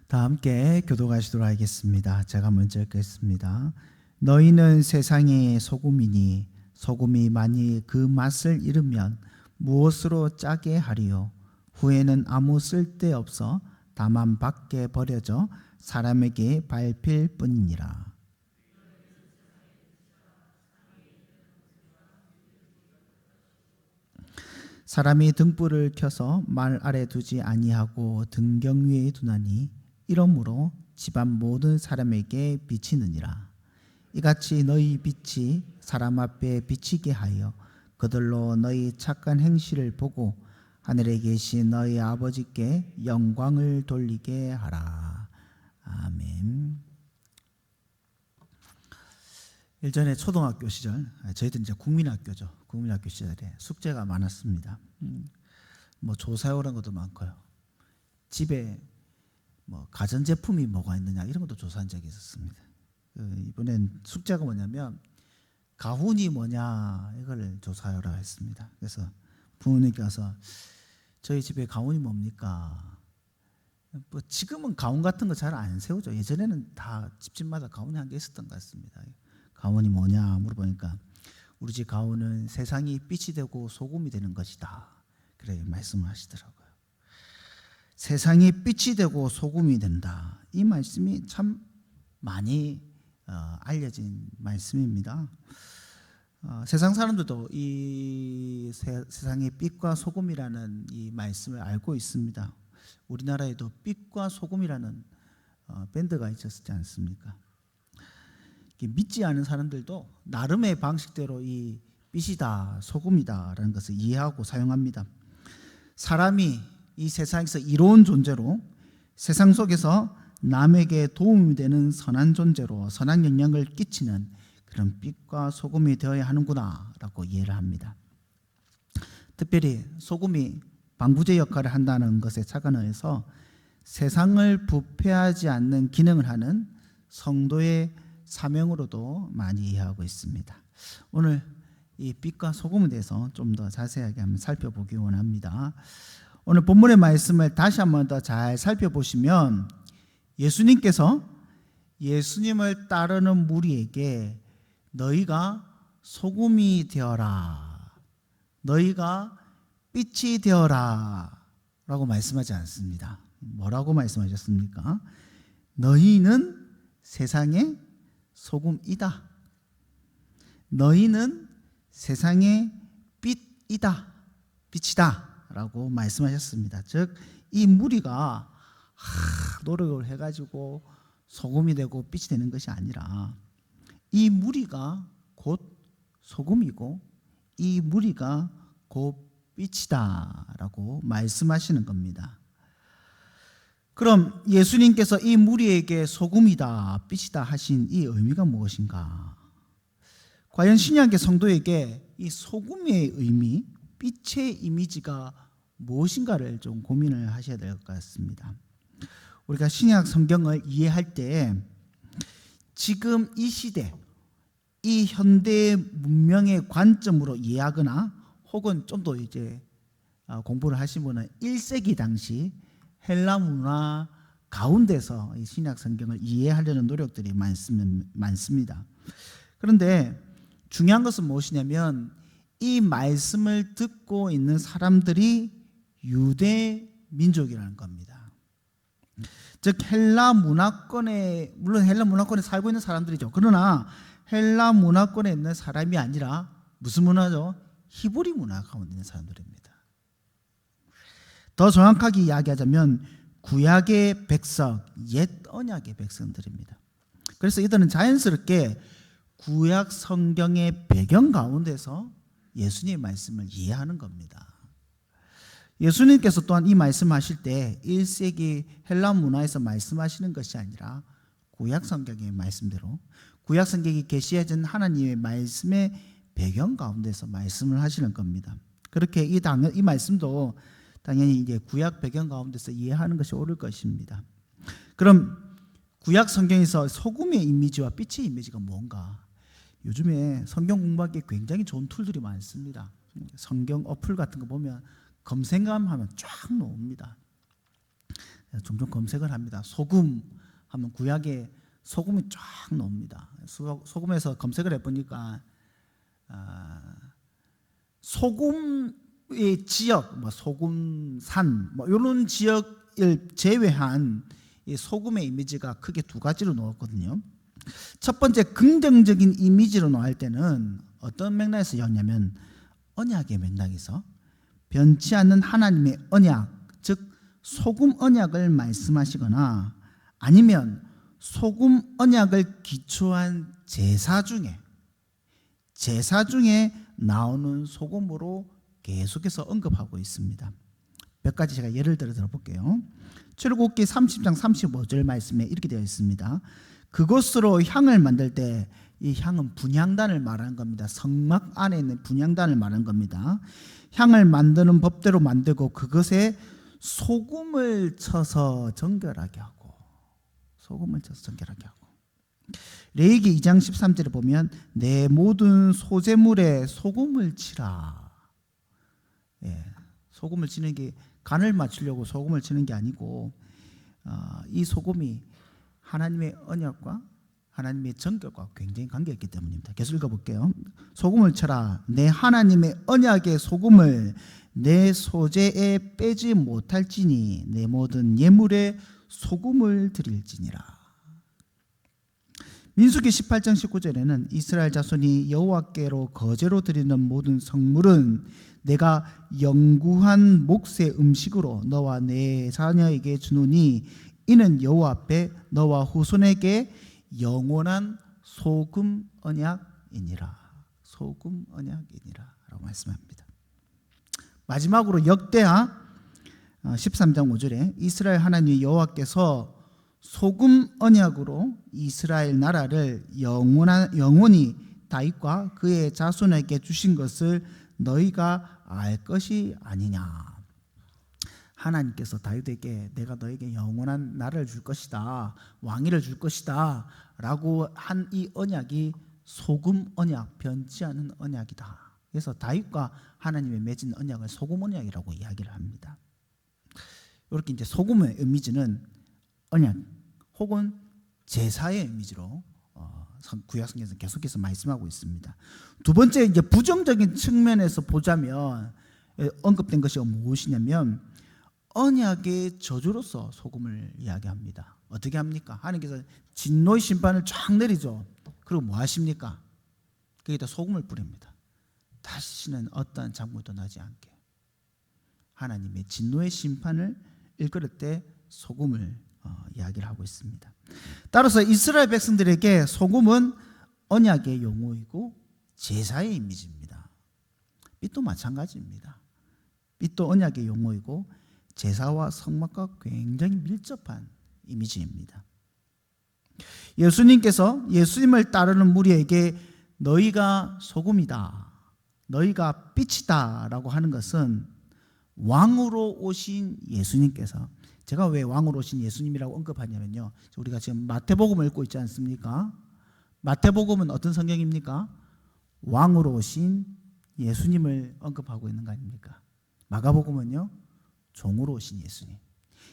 다 함께 교도하시도록 하겠습니다. 제가 먼저 읽겠습니다. 너희는 세상의 소금이니 소금이 만일 그 맛을 잃으면 무엇으로 짜게 하리요? 후에는 아무 쓸데없어 다만 밖에 버려져 사람에게 밟힐 뿐이니라. 사람이 등불을 켜서 말 아래 두지 아니하고 등경 위에 두나니 이러므로 집안 모든 사람에게 비치느니라. 이같이 너희 빛이 사람 앞에 비치게 하여 그들로 너희 착한 행실을 보고 하늘에 계신 너희 아버지께 영광을 돌리게 하라. 아멘. 일전에 초등학교 시절, 저희들 이제 국민학교죠. 국민학교 시절에 숙제가 많았습니다. 뭐 조사해오는 것도 많고요. 집에 뭐 가전제품이 뭐가 있느냐 이런 것도 조사한 적이 있었습니다. 이번엔 숙제가 뭐냐면 가훈이 뭐냐 이걸 조사하라 했습니다. 그래서 부모님께 가서 저희 집에 가훈이 뭡니까? 뭐 지금은 가훈 같은 거 잘 안 세우죠. 예전에는 다 집집마다 가훈이 한 개 있었던 것 같습니다. 가훈이 뭐냐 물어보니까 우리 집 가훈은 세상이 빛이 되고 소금이 되는 것이다. 그래 말씀을 하시더라고요. 세상이 빛이 되고 소금이 된다. 이 말씀이 참 많이 알려진 말씀입니다. 세상 사람들도 이 세상의 빛과 소금이라는 이 말씀을 알고 있습니다. 우리나라에도 빛과 소금이라는 밴드가 있었지 않습니까? 믿지 않은 사람들도 나름의 방식대로 이 빛이다, 소금이다라는 것을 이해하고 사용합니다. 사람이 이 세상에서 이로운 존재로 세상 속에서 남에게 도움이 되는 선한 존재로 선한 영향을 끼치는 그런 빛과 소금이 되어야 하는구나 라고 이해를 합니다. 특별히 소금이 방부제 역할을 한다는 것에 착안해서 세상을 부패하지 않는 기능을 하는 성도의 사명으로도 많이 이해하고 있습니다. 오늘 이 빛과 소금에 대해서 좀 더 자세하게 한번 살펴보기 원합니다. 오늘 본문의 말씀을 다시 한번 더 잘 살펴보시면 예수님께서 예수님을 따르는 무리에게 너희가 소금이 되어라, 너희가 빛이 되어라 라고 말씀하지 않습니다. 뭐라고 말씀하셨습니까? 너희는 세상의 소금이다. 너희는 세상의 빛이다. 빛이다 라고 말씀하셨습니다. 즉 이 무리가 노력을 해가지고 소금이 되고 빛이 되는 것이 아니라 이 무리가 곧 소금이고 이 무리가 곧 빛이다 라고 말씀하시는 겁니다. 그럼 예수님께서 이 무리에게 소금이다, 빛이다 하신 이 의미가 무엇인가? 과연 신약의 성도에게 이 소금의 의미, 빛의 이미지가 무엇인가를 좀 고민을 하셔야 될 것 같습니다. 우리가 신약 성경을 이해할 때 지금 이 시대, 이 현대 문명의 관점으로 이해하거나 혹은 좀 더 이제 공부를 하신 분은 1세기 당시 헬라 문화 가운데서 이 신약 성경을 이해하려는 노력들이 많습니다. 그런데 중요한 것은 무엇이냐면 이 말씀을 듣고 있는 사람들이 유대 민족이라는 겁니다. 즉 헬라 문화권에, 물론 헬라 문화권에 살고 있는 사람들이죠. 그러나 헬라 문화권에 있는 사람이 아니라 무슨 문화죠? 히브리 문화 가운데 있는 사람들입니다. 더 정확하게 이야기하자면 구약의 백성, 옛 언약의 백성들입니다. 그래서 이들은 자연스럽게 구약 성경의 배경 가운데서 예수님의 말씀을 이해하는 겁니다. 예수님께서 또한 이 말씀하실 때 1세기 헬라 문화에서 말씀하시는 것이 아니라 구약 성경의 말씀대로 구약 성경이 계시해진 하나님의 말씀의 배경 가운데서 말씀을 하시는 겁니다. 그렇게 이 말씀도 당연히 이제 구약 배경 가운데서 이해하는 것이 옳을 것입니다. 그럼 구약 성경에서 소금의 이미지와 빛의 이미지가 뭔가? 요즘에 성경 공부하기 굉장히 좋은 툴들이 많습니다. 성경 어플 같은 거 보면 검색만 하면 쫙 나옵니다. 종종 검색을 합니다. 소금 하면 구약에 소금이 쫙 나옵니다. 소금에서 검색을 해보니까 소금의 지역, 소금산 이런 지역을 제외한 이 소금의 이미지가 크게 두 가지로 나왔거든요. 첫 번째 긍정적인 이미지로 나올 때는 어떤 맥락에서 였냐면 언약의 맥락에서 변치 않는 하나님의 언약, 즉 소금 언약을 말씀하시거나 아니면 소금 언약을 기초한 제사 중에 나오는 소금으로 계속해서 언급하고 있습니다. 몇 가지 제가 예를 들어볼게요. 출애굽기 30장 35절 말씀에 이렇게 되어 있습니다. 그것으로 향을 만들 때, 이 향은 분향단을 말하는 겁니다. 성막 안에 있는 분향단을 말하는 겁니다. 향을 만드는 법대로 만들고 그것에 소금을 쳐서 정결하게 하고, 레위기 2장 13절에 보면 내 모든 소재물에 소금을 치라. 소금을 치는 게 간을 맞추려고 소금을 치는 게 아니고 이 소금이 하나님의 언약과 하나님의 정결과 굉장히 관계있기 때문입니다. 계속 읽어볼게요. 소금을 쳐라. 내 하나님의 언약의 소금을 내 소재에 빼지 못할지니 내 모든 예물에 소금을 드릴지니라. 민수기 18장 19절에는 이스라엘 자손이 여호와께로 거제로 드리는 모든 성물은 내가 영구한 몫의 음식으로 너와 내 자녀에게 주노니 이는 여호와 앞에 너와 후손에게 영원한 소금 언약이니라. 라고 말씀합니다. 마지막으로 역대하 13장 5절에 이스라엘 하나님 여호와께서 소금 언약으로 이스라엘 나라를 영원히 다윗과 그의 자손에게 주신 것을 너희가 알 것이 아니냐. 하나님께서 다윗에게 내가 너에게 영원한 나라를 줄 것이다, 왕위를 줄 것이다 라고 한 이 언약이 소금 언약, 변치 않은 언약이다. 그래서 다윗과 하나님의 맺은 언약을 소금 언약이라고 이야기를 합니다. 이렇게 이제 소금의 이미지는 언약 혹은 제사의 이미지로 구약 성경에서 계속해서 말씀하고 있습니다. 두 번째 이제 부정적인 측면에서 보자면 언급된 것이 무엇이냐면 언약의 저주로서 소금을 이야기합니다. 어떻게 합니까? 하나님께서 진노의 심판을 쫙 내리죠. 그리고 뭐 하십니까? 거기다 소금을 뿌립니다. 다시는 어떠한 작물도 나지 않게. 하나님의 진노의 심판을 일컬을 때 소금을 이야기를 하고 있습니다. 따라서 이스라엘 백성들에게 소금은 언약의 용어이고 제사의 이미지입니다. 빛도 마찬가지입니다. 빛도 언약의 용어이고 제사와 성막과 굉장히 밀접한 이미지입니다. 예수님께서 예수님을 따르는 무리에게 너희가 소금이다, 너희가 빛이다 라고 하는 것은 왕으로 오신 예수님께서, 제가 왜 왕으로 오신 예수님이라고 언급하냐면요, 우리가 지금 마태복음을 읽고 있지 않습니까? 마태복음은 어떤 성경입니까? 왕으로 오신 예수님을 언급하고 있는 거 아닙니까? 마가복음은요, 종으로 오신 예수님.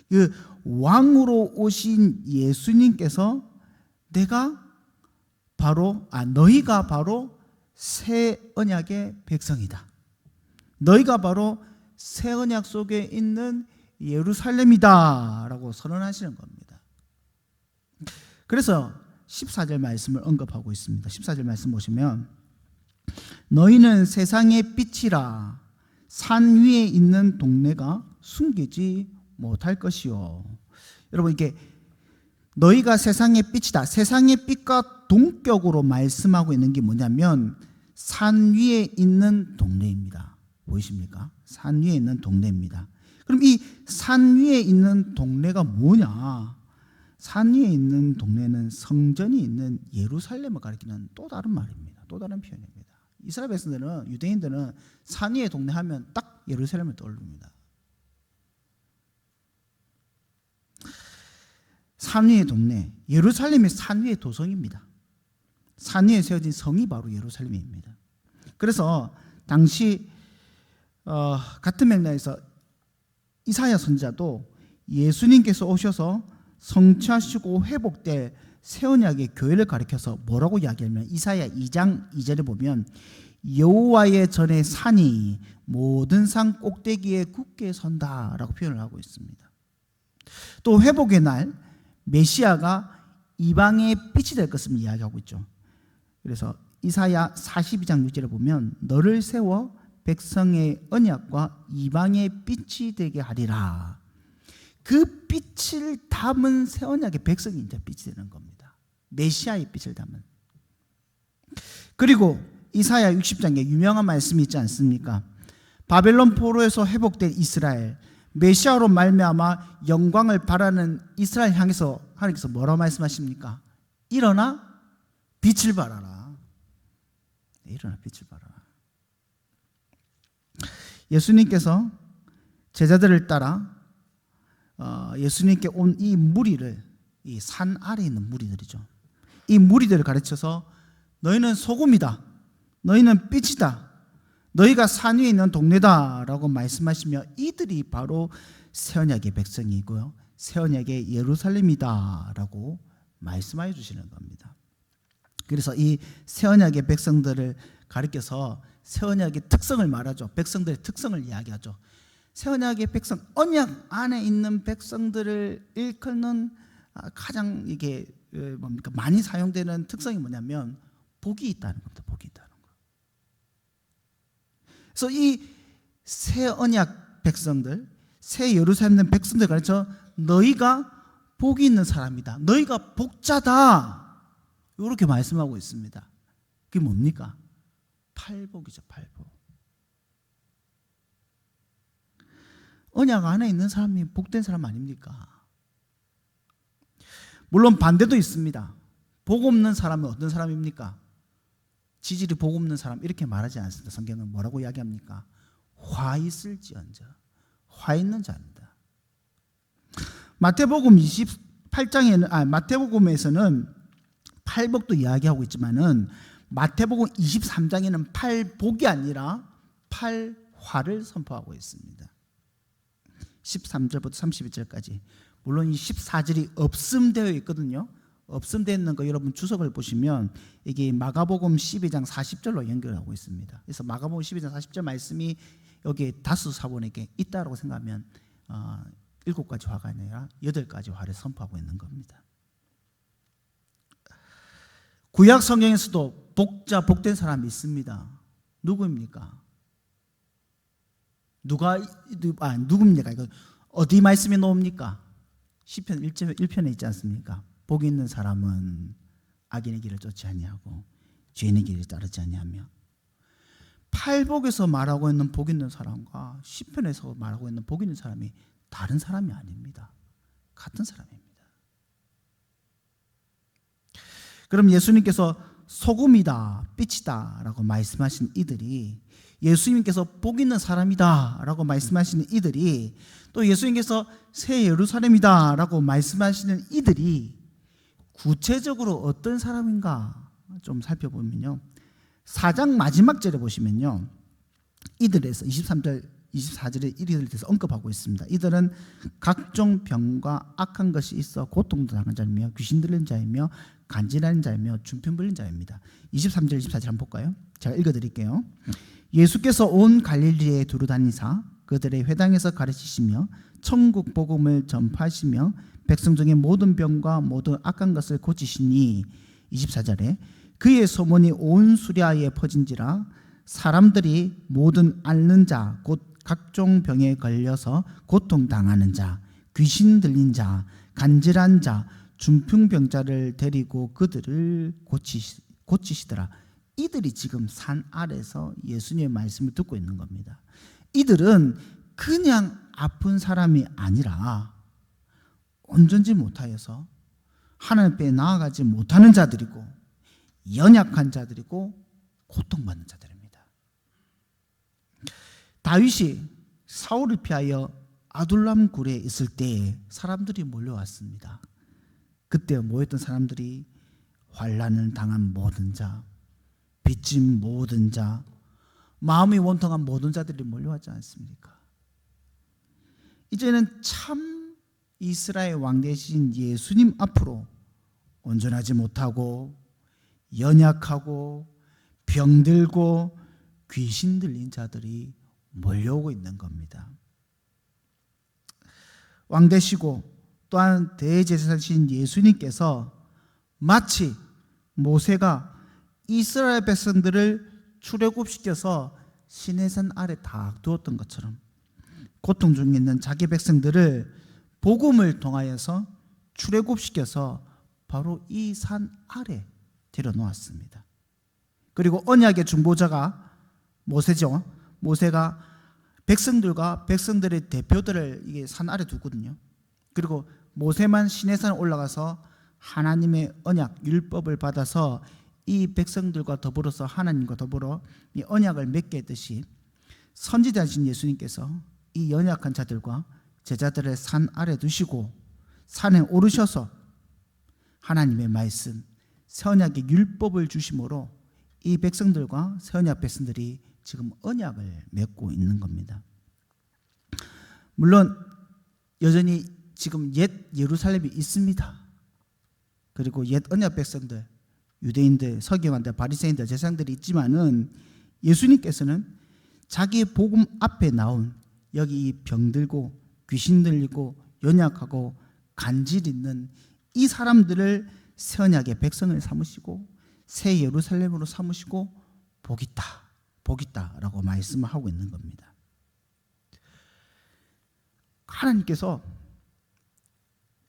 그 왕으로 오신 예수님께서 너희가 바로 새 언약의 백성이다, 너희가 바로 새 언약 속에 있는 예루살렘이다 라고 선언하시는 겁니다. 그래서 14절 말씀을 언급하고 있습니다. 14절 말씀 보시면 너희는 세상의 빛이라 산 위에 있는 동네가 숨기지 못할 것이요. 여러분, 이게 너희가 세상의 빛이다, 세상의 빛과 동격으로 말씀하고 있는 게 뭐냐면 산 위에 있는 동네입니다. 보이십니까? 산 위에 있는 동네입니다. 그럼 이 산 위에 있는 동네가 뭐냐? 산 위에 있는 동네는 성전이 있는 예루살렘을 가리키는 또 다른 말입니다. 또 다른 표현입니다. 이스라엘 백성들은, 유대인들은 산 위의 동네 하면 딱 예루살렘을 떠올립니다. 산 위의 동네, 예루살렘이 산 위의 도성입니다. 산 위에 세워진 성이 바로 예루살렘입니다. 그래서 당시 같은 맥락에서 이사야 선지자도 예수님께서 오셔서 성취하시고 회복될 새 언약의 교회를 가리켜서 뭐라고 이야기하면 이사야 2장 2절에 보면 여호와의 전에 산이 모든 산 꼭대기에 굳게 선다라고 표현을 하고 있습니다. 또 회복의 날 메시아가 이방의 빛이 될 것을 이야기하고 있죠. 그래서 이사야 42장 6절에 보면 너를 세워 백성의 언약과 이방의 빛이 되게 하리라. 그 빛을 담은 새 언약의 백성이 이제 빛이 되는 겁니다. 메시아의 빛을 담은. 그리고 이사야 60장에 유명한 말씀이 있지 않습니까? 바벨론 포로에서 회복된 이스라엘, 메시아로 말미암아 영광을 바라는 이스라엘 향해서 하나님께서 뭐라고 말씀하십니까? 일어나 빛을 발하라. 일어나 빛을 발하라. 예수님께서 제자들을 따라 예수님께 온 이 무리를, 이 산 아래에 있는 무리들이죠. 이 무리들을 가르쳐서 너희는 소금이다, 너희는 빛이다, 너희가 산 위에 있는 동네다 라고 말씀하시며 이들이 바로 새 언약의 백성이고요, 새 언약의 예루살렘이다 라고 말씀하여 주시는 겁니다. 그래서 이 새 언약의 백성들을 가리켜서 새 언약의 특성을 말하죠. 백성들의 특성을 이야기하죠. 새 언약의 백성, 언약 안에 있는 백성들을 일컫는 가장 이게 뭡니까? 많이 사용되는 특성이 뭐냐면 복이 있다는 겁니다. 복이 있다는 거. 그래서 이 새 언약 백성들, 새 예루살렘 백성들 가르쳐 너희가 복이 있는 사람이다, 너희가 복자다, 이렇게 말씀하고 있습니다. 그게 뭡니까? 팔복이죠. 팔복. 언약 안에 있는 사람이 복된 사람 아닙니까? 물론 반대도 있습니다. 복 없는 사람은 어떤 사람입니까? 지질이 복 없는 사람, 이렇게 말하지 않습니다. 성경은 뭐라고 이야기합니까? 화 있을지언정, 화 있는 자입니다. 마태복음 28장에는 마태복음에서는 팔복도 이야기하고 있지만은 마태복음 23장에는 팔복이 아니라 팔화를 선포하고 있습니다. 13절부터 31절까지. 물론 이 14절이 없음되어 있거든요. 없음되어 있는 거 여러분 주석을 보시면 이게 마가복음 12장 40절로 연결하고 있습니다. 그래서 마가복음 12장 40절 말씀이 여기에 다수 사본에게 있다라고 생각하면 7가지 화가 아니라 8가지 화를 선포하고 있는 겁니다. 구약 성경에서도 복자, 복된 사람이 있습니다. 누구입니까? 누굽니까? 이거 어디 말씀이 나옵니까? 시편 1편에 있지 않습니까? 복이 있는 사람은 악인의 길을 쫓지 아니하고 죄인의 길을 따르지 아니하며. 팔복에서 말하고 있는 복 있는 사람과 시편에서 말하고 있는 복 있는 사람이 다른 사람이 아닙니다. 같은 사람입니다. 그럼 예수님께서 소금이다, 빛이다 라고 말씀하신 이들이, 예수님께서 복 있는 사람이다 라고 말씀하시는 이들이, 또 예수님께서 새 예루살렘이다 라고 말씀하시는 이들이 구체적으로 어떤 사람인가 좀 살펴보면요, 4장 마지막 절에 보시면요, 이들에서 23절 24절에 이들에 대해서 언급하고 있습니다. 이들은 각종 병과 악한 것이 있어 고통도 당한 자이며 귀신 들린 자이며 간질하는 자이며 중풍 불린 자입니다. 23절 24절 한번 볼까요? 제가 읽어드릴게요. 예수께서 온 갈릴리에 두루 다니사 그들의 회당에서 가르치시며 천국 복음을 전파하시며 백성 중에 모든 병과 모든 악한 것을 고치시니, 24절에 그의 소문이 온 수리아에 퍼진지라 사람들이 모든 앓는 자 곧 각종 병에 걸려서 고통당하는 자, 귀신 들린 자, 간질한 자, 중풍병자를 데리고 그들을 고치시더라. 이들이 지금 산 아래서 예수님의 말씀을 듣고 있는 겁니다. 이들은 그냥 아픈 사람이 아니라 온전지 못하여서 하나님 앞에 나아가지 못하는 자들이고 연약한 자들이고 고통받는 자들입니다. 다윗이 사울을 피하여 아둘람 굴에 있을 때 사람들이 몰려왔습니다. 그때 모였던 사람들이 환난을 당한 모든 자, 빚진 모든 자, 마음이 원통한 모든 자들이 몰려왔지 않습니까? 이제는 참 이스라엘 왕 대신 예수님 앞으로 온전하지 못하고 연약하고 병들고 귀신 들린 자들이 몰려오고 있는 겁니다. 왕 되시고 또한 대제사장이신 예수님께서 마치 모세가 이스라엘 백성들을 출애굽시켜서 시내산 아래 다 두었던 것처럼 고통 중에 있는 자기 백성들을 복음을 통하여서 출애굽시켜서 바로 이 산 아래 데려놓았습니다. 그리고 언약의 중보자가 모세죠. 모세가 백성들과 백성들의 대표들을 이게 산 아래 두거든요. 그리고 모세만 시내산에 올라가서 하나님의 언약 율법을 받아서 이 백성들과 더불어서 하나님과 더불어 이 언약을 맺게 했듯이 선지자신 예수님께서 이 연약한 자들과 제자들을 산 아래 두시고 산에 오르셔서 하나님의 말씀 새 언약의 율법을 주심으로 이 백성들과 새 언약 백성들이 지금 언약을 맺고 있는 겁니다. 물론 여전히 지금 옛 예루살렘이 있습니다. 그리고 옛 언약 백성들, 유대인들, 서기관들, 바리새인들, 제사장들이 있지만은 예수님께서는 자기 복음 앞에 나온 여기 이 병들고 귀신 들리고 연약하고 간질 있는 이 사람들을 새 언약의 백성을 삼으시고 새 예루살렘으로 삼으시고 복있다 라고 말씀을 하고 있는 겁니다. 하나님께서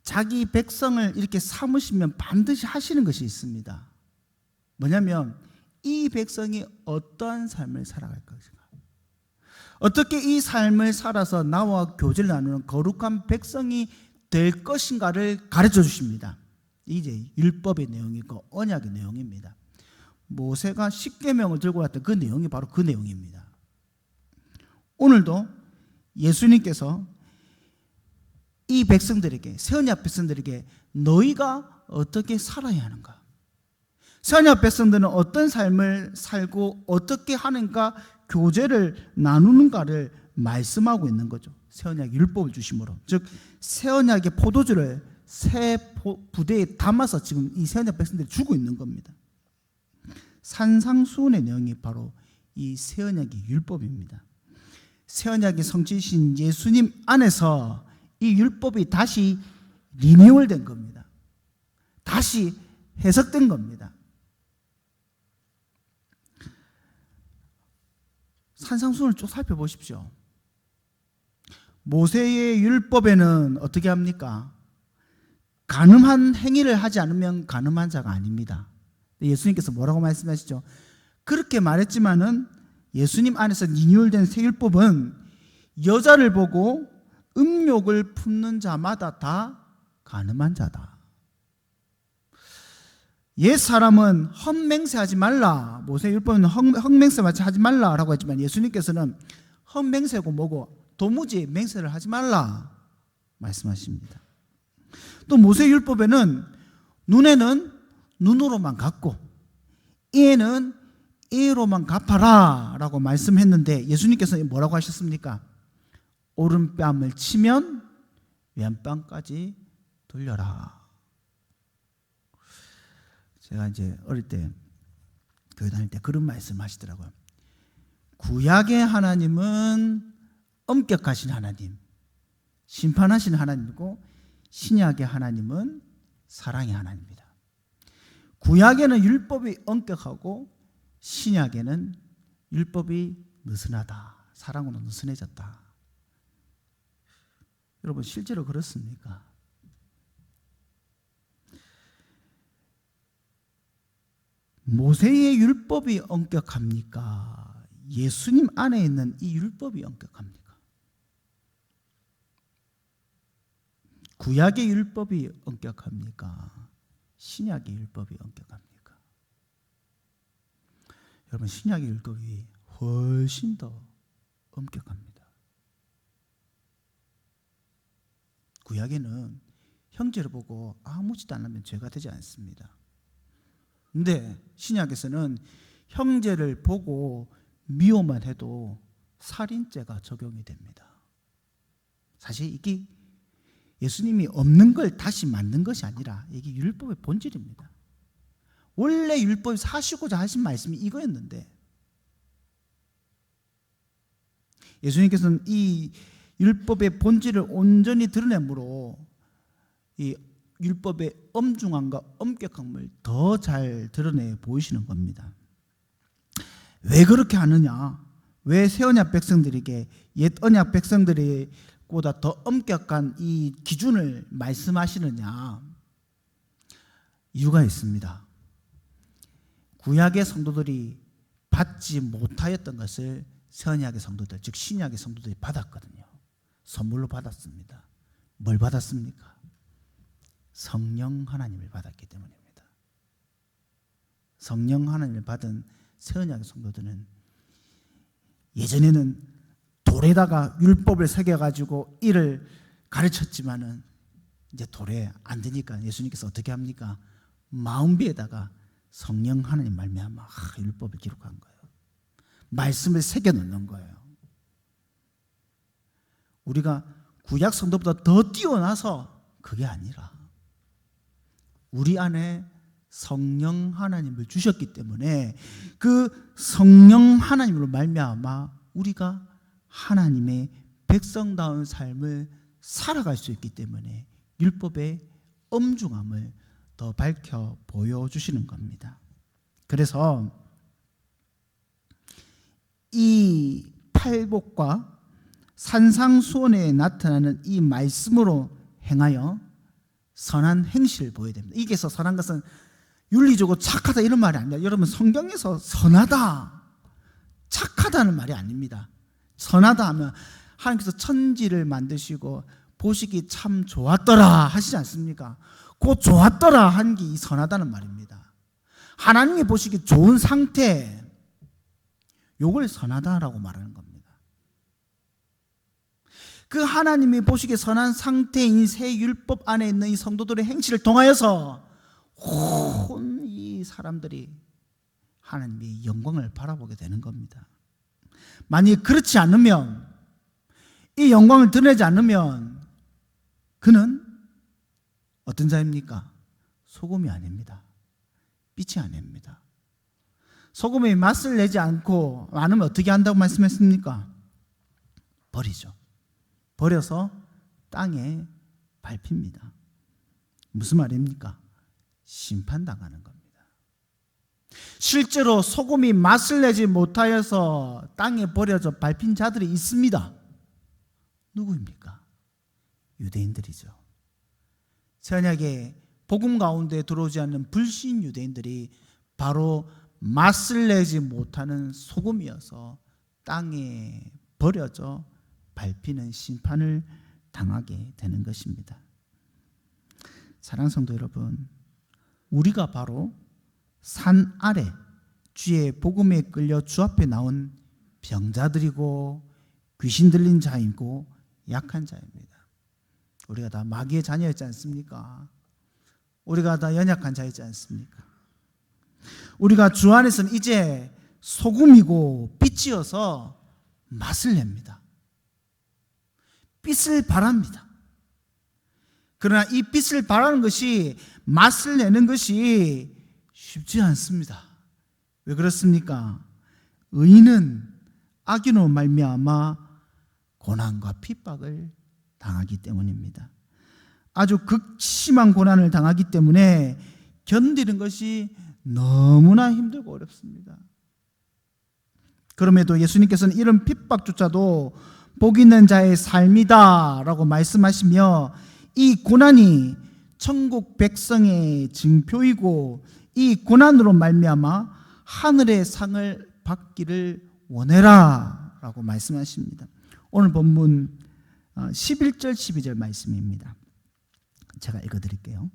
자기 백성을 이렇게 삼으시면 반드시 하시는 것이 있습니다. 뭐냐면 이 백성이 어떠한 삶을 살아갈 것인가, 어떻게 이 삶을 살아서 나와 교제를 나누는 거룩한 백성이 될 것인가를 가르쳐 주십니다. 이제 율법의 내용이고 언약의 내용입니다. 모세가 십계명을 들고 왔던 그 내용이 바로 그 내용입니다. 오늘도 예수님께서 이 백성들에게, 새 언약 백성들에게 너희가 어떻게 살아야 하는가, 새 언약 백성들은 어떤 삶을 살고 어떻게 하는가 교제를 나누는가를 말씀하고 있는 거죠. 새 언약 율법을 주심으로, 즉 새 언약의 포도주를 새 부대에 담아서 지금 이 새 언약 백성들이 주고 있는 겁니다. 산상수훈의 내용이 바로 이 새 언약의 율법입니다. 새 언약의 성취이신 예수님 안에서 이 율법이 다시 리뉴얼된 겁니다. 다시 해석된 겁니다. 산상수훈을 쭉 살펴보십시오. 모세의 율법에는 어떻게 합니까? 간음한 행위를 하지 않으면 간음한 자가 아닙니다. 예수님께서 뭐라고 말씀하시죠? 그렇게 말했지만은 예수님 안에서 리뉴얼된 새 율법은 여자를 보고 음욕을 품는 자마다 다 간음한 자다. 옛 사람은 헛맹세하지 말라, 모세 율법은 헛맹세 하지 말라라고 했지만 예수님께서는 헛맹세고 뭐고 도무지 맹세를 하지 말라 말씀하십니다. 또 모세 율법에는 눈에는 눈으로만 갚고 이에는 이로만 갚아라 라고 말씀했는데 예수님께서 뭐라고 하셨습니까? 오른뺨을 치면 왼뺨까지 돌려라. 제가 이제 어릴 때 교회 다닐 때 그런 말씀 하시더라고요. 구약의 하나님은 엄격하신 하나님, 심판하신 하나님이고 신약의 하나님은 사랑의 하나님입니다. 구약에는 율법이 엄격하고 신약에는 율법이 느슨하다, 사랑으로 느슨해졌다. 여러분 실제로 그렇습니까? 모세의 율법이 엄격합니까? 예수님 안에 있는 이 율법이 엄격합니까? 구약의 율법이 엄격합니까? 신약의 율법이 엄격합니까? 여러분 신약의 율법이 훨씬 더 엄격합니다. 구약에는 형제를 보고 아무 짓도 안 하면 죄가 되지 않습니다. 근데 신약에서는 형제를 보고 미워만 해도 살인죄가 적용이 됩니다. 사실 이게 예수님이 없는 걸 다시 만든 것이 아니라 이게 율법의 본질입니다. 원래 율법이 하시고자 하신 말씀이 이거였는데 예수님께서는 이 율법의 본질을 온전히 드러내므로 이 율법의 엄중함과 엄격함을 더 잘 드러내 보이시는 겁니다. 왜 그렇게 하느냐? 왜 새 언약 백성들에게 옛 언약 백성들보다 더 엄격한 이 기준을 말씀하시느냐? 이유가 있습니다. 구약의 성도들이 받지 못하였던 것을 새 언약의 성도들, 즉 신약의 성도들이 받았거든요. 선물로 받았습니다. 뭘 받았습니까? 성령 하나님을 받았기 때문입니다. 성령 하나님을 받은 새 언약의 성도들은 예전에는 돌에다가 율법을 새겨가지고 이를 가르쳤지만은 이제 돌에 안 되니까 예수님께서 어떻게 합니까? 마음비에다가 성령 하나님 말미암아 율법을 기록한 거예요. 말씀을 새겨 넣는 거예요. 우리가 구약 성도보다 더 뛰어나서 그게 아니라 우리 안에 성령 하나님을 주셨기 때문에 그 성령 하나님으로 말미암아 우리가 하나님의 백성다운 삶을 살아갈 수 있기 때문에 율법의 엄중함을 더 밝혀 보여주시는 겁니다. 그래서 이 팔복과 산상수훈에 나타나는 이 말씀으로 행하여 선한 행실을 보여야 됩니다. 이게서 선한 것은 윤리적으로 착하다 이런 말이 아닙니다. 여러분 성경에서 선하다, 착하다는 말이 아닙니다. 선하다 하면 하나님께서 천지를 만드시고 보시기 참 좋았더라 하시지 않습니까? 그 좋았더라 한 게 이 선하다는 말입니다. 하나님이 보시기 좋은 상태, 요걸 선하다라고 말하는 겁니다. 그 하나님이 보시기에 선한 상태인 새 율법 안에 있는 이 성도들의 행실을 통하여서 온 이 사람들이 하나님의 영광을 바라보게 되는 겁니다. 만약 그렇지 않으면, 이 영광을 드러내지 않으면 그는 어떤 자입니까? 소금이 아닙니다. 빛이 아닙니다. 소금의 맛을 내지 않고 않으면 어떻게 한다고 말씀했습니까? 버리죠. 버려서 땅에 밟힙니다. 무슨 말입니까? 심판당하는 겁니다. 실제로 소금이 맛을 내지 못하여서 땅에 버려져 밟힌 자들이 있습니다. 누구입니까? 유대인들이죠. 새 언약의 복음 가운데 들어오지 않는 불신 유대인들이 바로 맛을 내지 못하는 소금이어서 땅에 버려져 밟히는 심판을 당하게 되는 것입니다. 사랑하는 성도 여러분, 우리가 바로 산 아래 주의 복음에 끌려 주 앞에 나온 병자들이고 귀신 들린 자이고 약한 자입니다. 우리가 다 마귀의 자녀였지 않습니까? 우리가 다 연약한 자였지 않습니까? 우리가 주 안에서는 이제 소금이고 빛이어서 맛을 냅니다. 빛을 발합니다. 그러나 이 빛을 발하는 것이, 맛을 내는 것이 쉽지 않습니다. 왜 그렇습니까? 의인은 악인으로 말미암아 고난과 핍박을 당하기 때문입니다. 아주 극심한 고난을 당하기 때문에 견디는 것이 너무나 힘들고 어렵습니다. 그럼에도 예수님께서는 이런 핍박조차도 복 있는 자의 삶이다 라고 말씀하시며, 이 고난이 천국 백성의 증표이고 이 고난으로 말미암아 하늘의 상을 받기를 원해라 라고 말씀하십니다. 오늘 본문 11절 12절 말씀입니다. 제가 읽어드릴게요.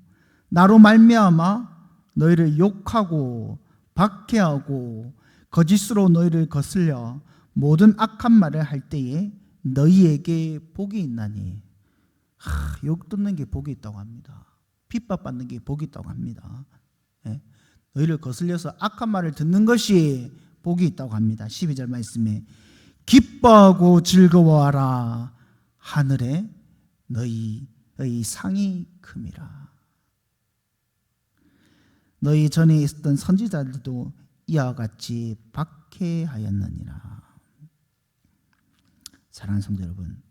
나로 말미암아 너희를 욕하고 박해하고 거짓으로 너희를 거슬려 모든 악한 말을 할 때에 너희에게 복이 있나니. 욕 듣는 게 복이 있다고 합니다. 핍박받는 게 복이 있다고 합니다. 예? 너희를 거슬려서 악한 말을 듣는 것이 복이 있다고 합니다. 12절 말씀에 기뻐하고 즐거워하라. 하늘에 너희 너희 상이 큼이라. 너희 전에 있었던 선지자들도 이와 같이 박해하였느니라. 사랑하는 성도 여러분,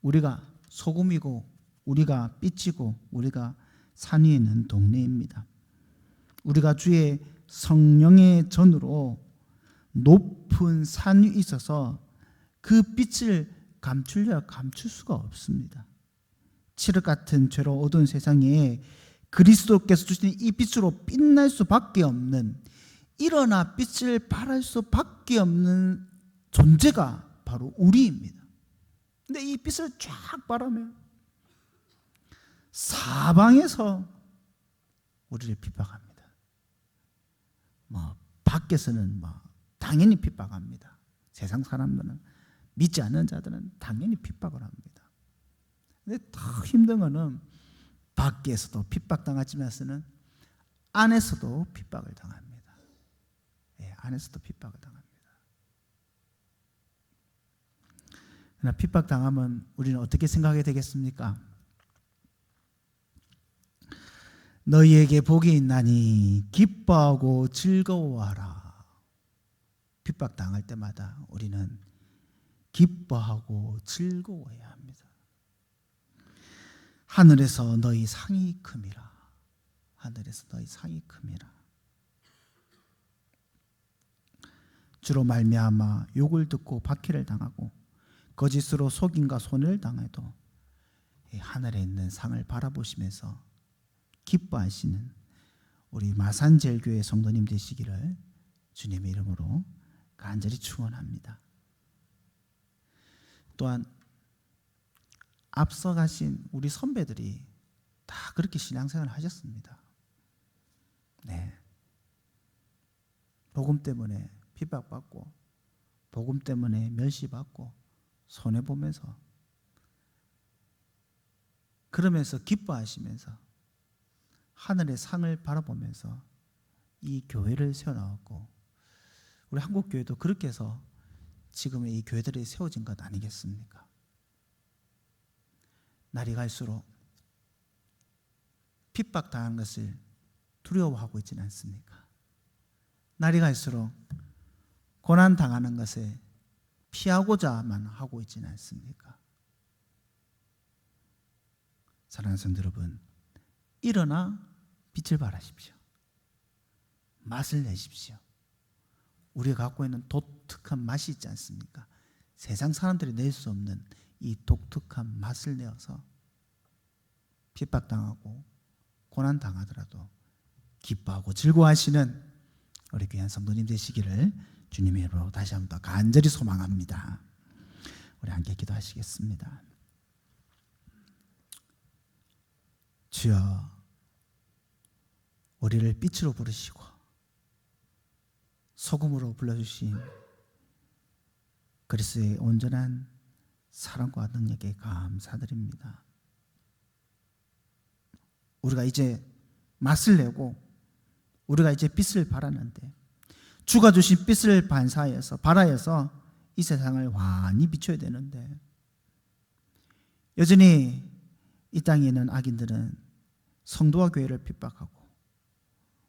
우리가 소금이고 우리가 빛이고 우리가 산 위에 있는 동네입니다. 우리가 주의 성령의 전으로 높은 산 위에 있어서 그 빛을 감추려 감출 수가 없습니다. 칠흑 같은 죄로 어두운 세상에 그리스도께서 주신 이 빛으로 빛날 수밖에 없는, 일어나 빛을 발할 수밖에 없는 존재가 바로 우리입니다. 근데 이 빛을 쫙 바라면 사방에서 우리를 핍박합니다. 밖에서는 당연히 핍박합니다. 세상 사람들은, 믿지 않는 자들은 당연히 핍박을 합니다. 근데 더 힘든 거는 밖에서도 핍박당하지만서는 안에서도 핍박을 당합니다. 안에서도 핍박을 당합니다. 그러나 핍박당하면 우리는 어떻게 생각하게 되겠습니까? 너희에게 복이 있나니 기뻐하고 즐거워하라. 핍박당할 때마다 우리는 기뻐하고 즐거워해야 합니다. 하늘에서 너희 상이 큼이라. 하늘에서 너희 상이 큼이라. 주로 말미암아 욕을 듣고 박해를 당하고 거짓으로 속임과 손해를 당해도 하늘에 있는 상을 바라보시면서 기뻐하시는 우리 마산제일교회 성도님 되시기를 주님의 이름으로 간절히 축원합니다. 또한 앞서 가신 우리 선배들이 다 그렇게 신앙생활을 하셨습니다. 복음 때문에 핍박받고 복음 때문에 멸시받고 손해보면서, 그러면서 기뻐하시면서 하늘의 상을 바라보면서 이 교회를 세워나왔고, 우리 한국교회도 그렇게 해서 지금의 이 교회들이 세워진 것 아니겠습니까? 날이 갈수록 핍박당한 것을 두려워하고 있지는 않습니까? 날이 갈수록 고난당하는 것을 피하고자만 하고 있지는 않습니까? 사랑하는 성도 여러분, 일어나 빛을 발하십시오. 맛을 내십시오. 우리가 갖고 있는 독특한 맛이 있지 않습니까? 세상 사람들이 낼 수 없는 이 독특한 맛을 내어서 핍박당하고 고난당하더라도 기뻐하고 즐거워하시는 우리 귀한 성도님 되시기를 주님의 이름으로 다시 한번 더 간절히 소망합니다. 우리 함께 기도하시겠습니다. 주여, 우리를 빛으로 부르시고 소금으로 불러주신 그리스도의 온전한 사랑과 능력에 감사드립니다. 우리가 이제 맛을 내고 우리가 이제 빛을 발하는데, 주가 주신 빛을 발하여서 이 세상을 환히 비춰야 되는데, 여전히 이 땅에 있는 악인들은 성도와 교회를 핍박하고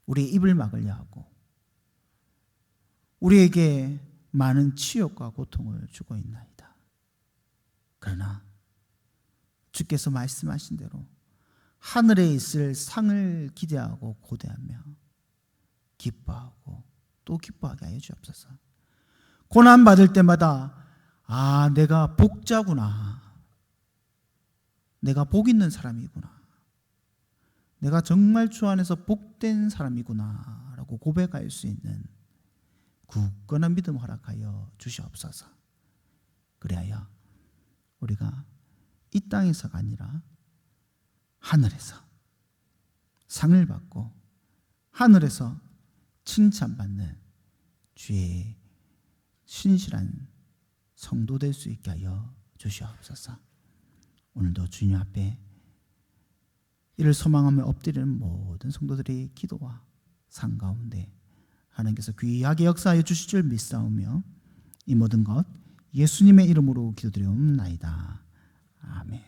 우리의 입을 막으려 하고 우리에게 많은 치욕과 고통을 주고 있나이다. 그러나 주께서 말씀하신 대로 하늘에 있을 상을 기대하고 고대하며 기뻐하고 또 기뻐하게 하여 주옵소서. 고난받을 때마다 내가 복자구나, 내가 복 있는 사람이구나, 내가 정말 주 안에서 복된 사람이구나 라고 고백할 수 있는 굳건한 믿음 허락하여 주시옵소서. 그리하여 우리가 이 땅에서가 아니라 하늘에서 상을 받고 하늘에서 칭찬받는 주의 신실한 성도 될 수 있게 하여 주시옵소서. 오늘도 주님 앞에 이를 소망하며 엎드리는 모든 성도들의 기도와 상 가운데 하나님께서 귀하게 역사하여 주실 줄 믿사오며 이 모든 것 예수님의 이름으로 기도드리옵나이다. 아멘.